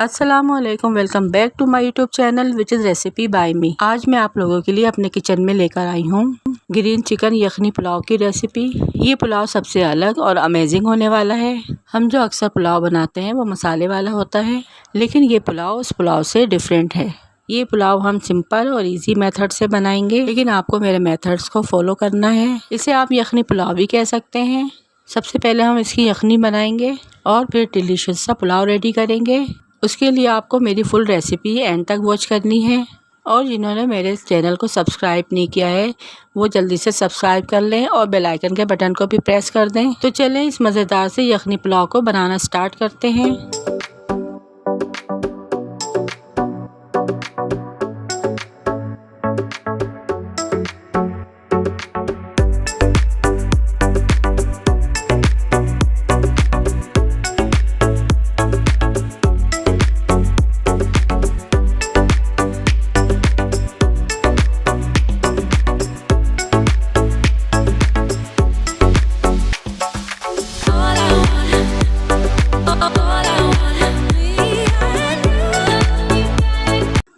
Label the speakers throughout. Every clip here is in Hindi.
Speaker 1: अस्सलामुअलैकुम, welcome back to my YouTube channel which is recipe by me. आज मैं आप लोगों के लिए अपने किचन में लेकर आई हूँ ग्रीन चिकन यखनी पुलाव की रेसिपी। ये पुलाव सबसे अलग और अमेजिंग होने वाला है। हम जो अक्सर पुलाव बनाते हैं वो मसाले वाला होता है, लेकिन ये पुलाव उस पुलाव से डिफरेंट है। ये पुलाव हम सिंपल और इजी मेथड से बनाएंगे, लेकिन आपको मेरे मेथड्स को फॉलो करना है। इसे आप यखनी पुलाव भी कह सकते हैं। सबसे पहले हम इसकी यखनी बनाएंगे और फिर डिलीशियस सा पुलाव रेडी करेंगे। उसके लिए आपको मेरी फुल रेसिपी एंड तक वॉच करनी है। और जिन्होंने मेरे चैनल को सब्सक्राइब नहीं किया है वो जल्दी से सब्सक्राइब कर लें और बेल आइकन के बटन को भी प्रेस कर दें। तो चलें इस मज़ेदार से यखनी पुलाव को बनाना स्टार्ट करते हैं।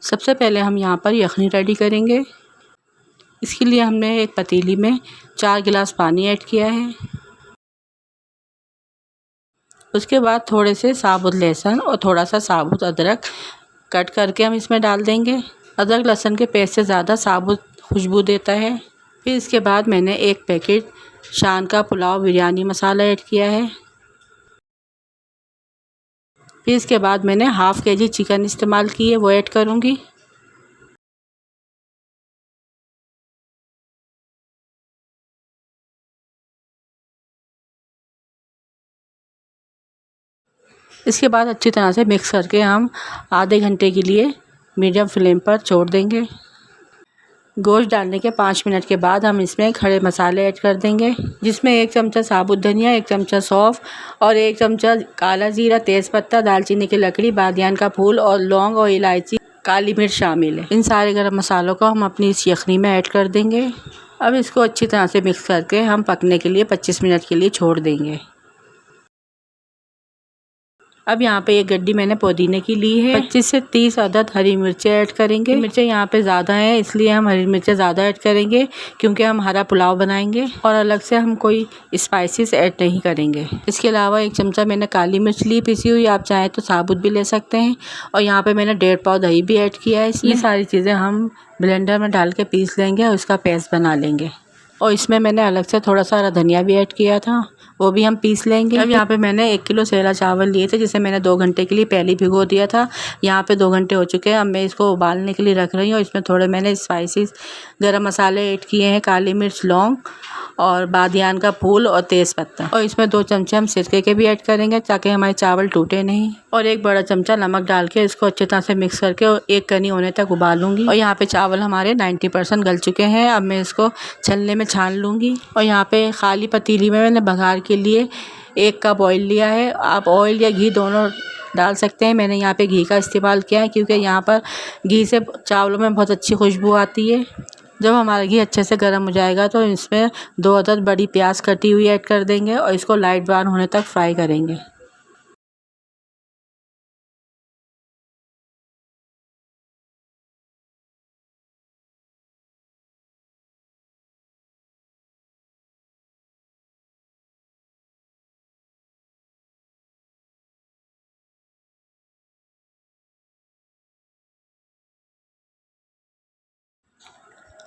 Speaker 1: सबसे पहले हम यहाँ पर यखनी रेडी करेंगे। इसके लिए हमने एक पतीली में 4 गिलास पानी ऐड किया है। उसके बाद थोड़े से साबुत लहसुन और थोड़ा सा साबुत अदरक कट करके हम इसमें डाल देंगे। अदरक लहसुन के पेस्ट से ज़्यादा साबुत खुशबू देता है। फिर इसके बाद मैंने एक पैकेट शान का पुलाव बिरयानी मसाला ऐड किया है। फिर इसके बाद मैंने हाफ़ केजी चिकन इस्तेमाल की है, वो ऐड करूँगी। इसके बाद अच्छी तरह से मिक्स करके हम आधे घंटे के लिए मीडियम फ्लेम पर छोड़ देंगे। गोश्त डालने के 5 मिनट के बाद हम इसमें खड़े मसाले ऐड कर देंगे, जिसमें 1 चमचा साबुत धनिया, 1 चमचा सौंफ और 1 चमचा काला जीरा, तेज़पत्ता, दालचीनी की लकड़ी, बादियान का फूल और लौंग और इलायची, काली मिर्च शामिल है। इन सारे गरम मसालों को हम अपनी इस यखनी में ऐड कर देंगे। अब इसको अच्छी तरह से मिक्स करके हम पकने के लिए 25 मिनट के लिए छोड़ देंगे। अब यहाँ पे एक गड्डी मैंने पुदीने की ली है। 25 से 30 अदद हरी मिर्चें ऐड करेंगे। मिर्चें यहाँ पे ज़्यादा हैं, इसलिए हम हरी मिर्चें ज़्यादा ऐड करेंगे, क्योंकि हम हरा पुलाव बनाएंगे और अलग से हम कोई स्पाइसेस ऐड नहीं करेंगे। इसके अलावा 1 चमचा मैंने काली मिर्च ली पिसी हुई, आप चाहें तो साबुत भी ले सकते हैं। और यहाँ पर मैंने 1.5 पाव दही भी ऐड किया है। ये सारी चीज़ें हम ब्लेंडर में डाल के पीस लेंगे और उसका पेस्ट बना लेंगे। और इसमें मैंने अलग से थोड़ा सा हरा धनिया भी ऐड किया था, वो भी हम पीस लेंगे। अब यहाँ पे मैंने 1 किलो सेला चावल लिए थे, जिसे मैंने 2 घंटे के लिए पहले भिगो दिया था। यहाँ पे 2 घंटे हो चुके हैं। अब मैं इसको उबालने के लिए रख रही हूँ। इसमें थोड़े मैंने स्पाइसेस गरम मसाले ऐड किए हैं, काली मिर्च, लौंग और बादियान का फूल और तेज़पत्ता। और इसमें 2 चमचे हम सिरके के भी ऐड करेंगे, ताकि हमारे चावल टूटे नहीं। और 1 बड़ा चमचा नमक डाल के इसको अच्छी तरह से मिक्स करके और 1 कनी होने तक उबालूंगी। और यहाँ पे चावल हमारे 90% गल चुके हैं। अब मैं इसको छलने में छान लूँगी। और यहाँ पे खाली पतीली में मैंने बघार के लिए 1 कप ऑयल लिया है। आप ऑयल या घी दोनों डाल सकते हैं। मैंने यहाँ पे घी का इस्तेमाल किया है, क्योंकि यहाँ पर घी से चावलों में बहुत अच्छी खुशबू आती है। जब हमारा घी अच्छे से गर्म हो जाएगा तो इसमें 2 अदद बड़ी प्याज कटी हुई ऐड कर देंगे और इसको लाइट ब्राउन होने तक फ्राई करेंगे।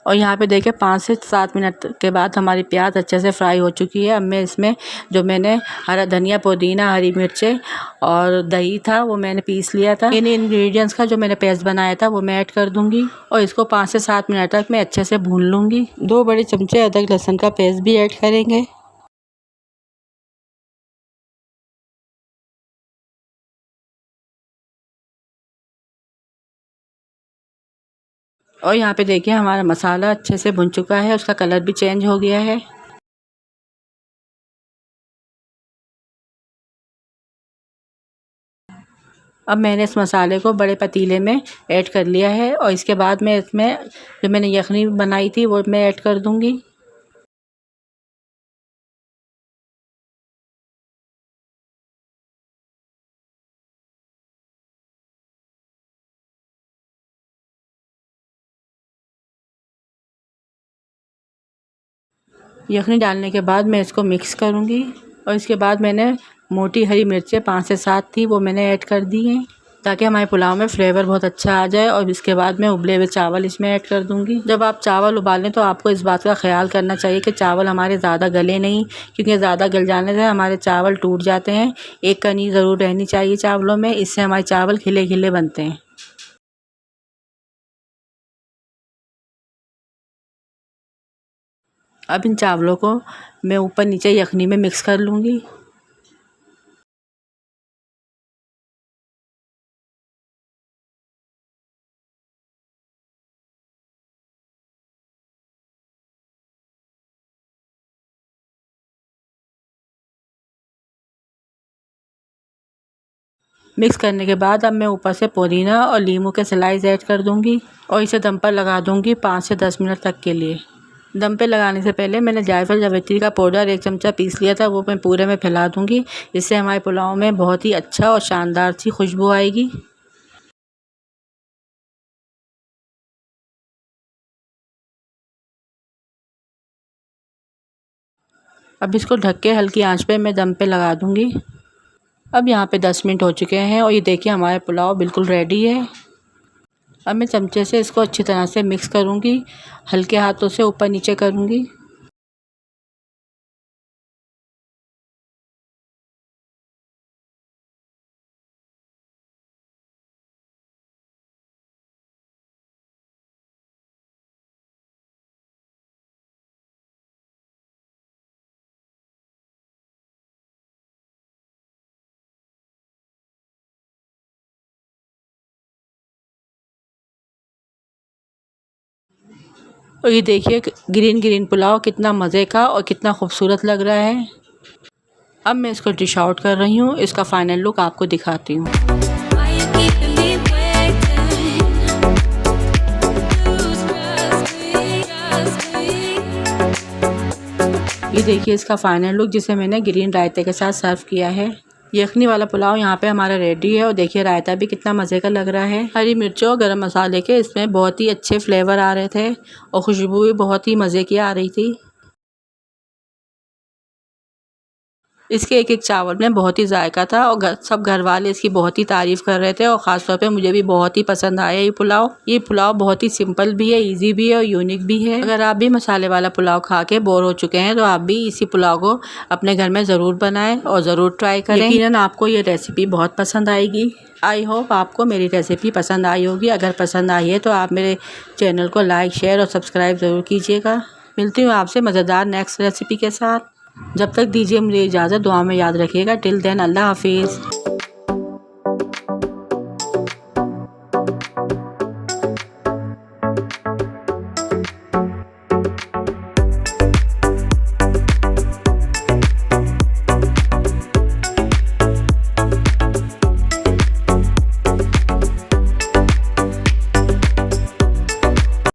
Speaker 1: और यहाँ पे देखिए 5 से 7 मिनट के बाद हमारी प्याज अच्छे से फ्राई हो चुकी है। अब मैं इसमें जो मैंने हरा धनिया, पुदीना, हरी मिर्चें और दही था वो मैंने पीस लिया था, इन इंग्रेडिएंट्स का जो मैंने पेस्ट बनाया था वो मैं ऐड कर दूंगी। और इसको 5 से 7 मिनट तक मैं अच्छे से भून लूँगी। 2 बड़े चमचे अदरक लहसुन का पेस्ट भी ऐड करेंगे। और यहाँ पे देखिए हमारा मसाला अच्छे से भुन चुका है, उसका कलर भी चेंज हो गया है। अब मैंने इस मसाले को बड़े पतीले में ऐड कर लिया है और इसके बाद मैं इसमें जो मैंने यखनी बनाई थी वो मैं ऐड कर दूंगी। यखनी डालने के बाद मैं इसको मिक्स करूँगी और इसके बाद मैंने मोटी हरी मिर्चें 5 से 7 थी वो मैंने ऐड कर दी हैं ताकि हमारे पुलाव में फ्लेवर बहुत अच्छा आ जाए। और इसके बाद मैं उबले हुए चावल इसमें ऐड कर दूंगी। जब आप चावल उबालें तो आपको इस बात का ख्याल करना चाहिए कि चावल हमारे ज़्यादा गले नहीं, क्योंकि ज़्यादा गल जाने से हमारे चावल टूट जाते हैं। एक कनी ज़रूर रहनी चाहिए चावलों में, इससे हमारे चावल खिले खिले बनते हैं। अब इन चावलों को मैं ऊपर नीचे यखनी में मिक्स कर लूँगी। मिक्स करने के बाद अब मैं ऊपर से पुदीना और नींबू के स्लाइस ऐड कर दूंगी और इसे दम पर लगा दूंगी 5 से 10 मिनट तक के लिए। दम पे लगाने से पहले मैंने जायफल जावित्री का पाउडर 1 चमचा पीस लिया था, वो मैं पूरे में फैला दूंगी। इससे हमारे पुलाव में बहुत ही अच्छा और शानदार सी खुशबू आएगी। अब इसको ढक के हल्की आंच पे मैं दम पे लगा दूंगी। अब यहाँ पे 10 मिनट हो चुके हैं और ये देखिए हमारा पुलाव बिल्कुल रेडी है। अब मैं चमचे से इसको अच्छी तरह से मिक्स करूँगी, हल्के हाथों से ऊपर नीचे करूँगी। और ये देखिए ग्रीन ग्रीन पुलाव कितना मज़े का और कितना खूबसूरत लग रहा है। अब मैं इसको डिश आउट कर रही हूँ, इसका फाइनल लुक आपको दिखाती हूँ। ये देखिए इसका फाइनल लुक, जिसे मैंने ग्रीन रायते के साथ सर्व किया है। यखनी वाला पुलाव यहाँ पे हमारा रेडी है और देखिए रायता भी कितना मज़े का लग रहा है। हरी मिर्चों और गरम मसाले के इसमें बहुत ही अच्छे फ्लेवर आ रहे थे और खुशबू भी बहुत ही मज़े की आ रही थी। इसके एक एक चावल में बहुत ही जायका था और सब घर वाले इसकी बहुत ही तारीफ़ कर रहे थे और ख़ास तौर पे मुझे भी बहुत ही पसंद आया ये पुलाव। ये पुलाव बहुत ही सिंपल भी है, इजी भी है और यूनिक भी है। अगर आप भी मसाले वाला पुलाव खा के बोर हो चुके हैं तो आप भी इसी पुलाव को अपने घर में ज़रूर बनाएं और ज़रूर ट्राई करें। यकीनन आपको ये रेसिपी बहुत पसंद आएगी। आई होप आपको मेरी रेसिपी पसंद आई होगी। अगर पसंद आई है तो आप मेरे चैनल को लाइक, शेयर और सब्सक्राइब ज़रूर कीजिएगा। मिलती हूँ आपसे मज़ेदार नेक्स्ट रेसिपी के साथ। जब तक दीजिए मुझे इजाज़त, दुआ में याद रखिएगा। टिल देन अल्लाह हाफिज़।